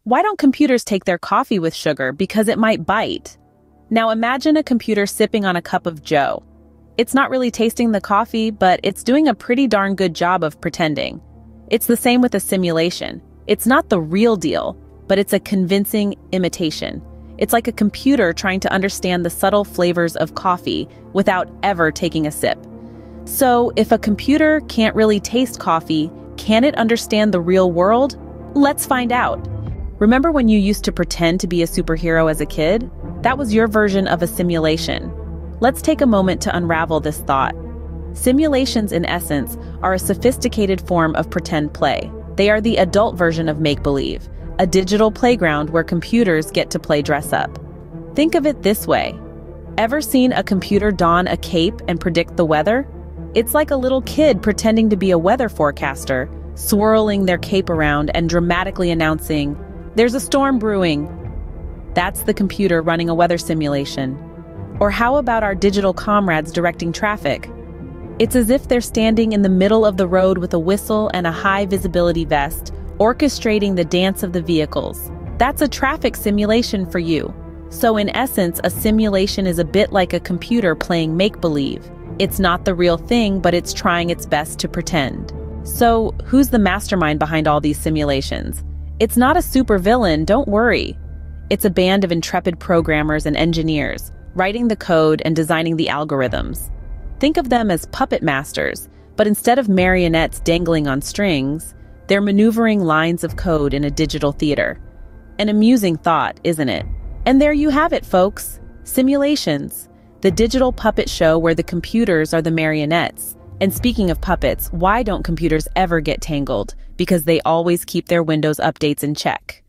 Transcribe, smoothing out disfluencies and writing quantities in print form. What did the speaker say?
Why don't computers take their coffee with sugar? Because it might bite. Now imagine a computer sipping on a cup of joe. It's not really tasting the coffee, but it's doing a pretty darn good job of pretending. It's the same with a simulation. It's not the real deal, but it's a convincing imitation. It's like a computer trying to understand the subtle flavors of coffee without ever taking a sip. So, if a computer can't really taste coffee, can it understand the real world? Let's find out. Remember when you used to pretend to be a superhero as a kid? That was your version of a simulation. Let's take a moment to unravel this thought. Simulations, in essence, are a sophisticated form of pretend play. They are the adult version of make-believe, a digital playground where computers get to play dress-up. Think of it this way. Ever seen a computer don a cape and predict the weather? It's like a little kid pretending to be a weather forecaster, swirling their cape around and dramatically announcing, "There's a storm brewing." That's the computer running a weather simulation. Or how about our digital comrades directing traffic? It's as if they're standing in the middle of the road with a whistle and a high-visibility vest, orchestrating the dance of the vehicles. That's a traffic simulation for you. So in essence, a simulation is a bit like a computer playing make-believe. It's not the real thing, but it's trying its best to pretend. So, who's the mastermind behind all these simulations? It's not a supervillain, don't worry. It's a band of intrepid programmers and engineers, writing the code and designing the algorithms. Think of them as puppet masters, but instead of marionettes dangling on strings, they're maneuvering lines of code in a digital theater. An amusing thought, isn't it? And there you have it, folks. Simulations. The digital puppet show where the computers are the marionettes. And speaking of puppets, why don't computers ever get tangled? Because they always keep their Windows updates in check.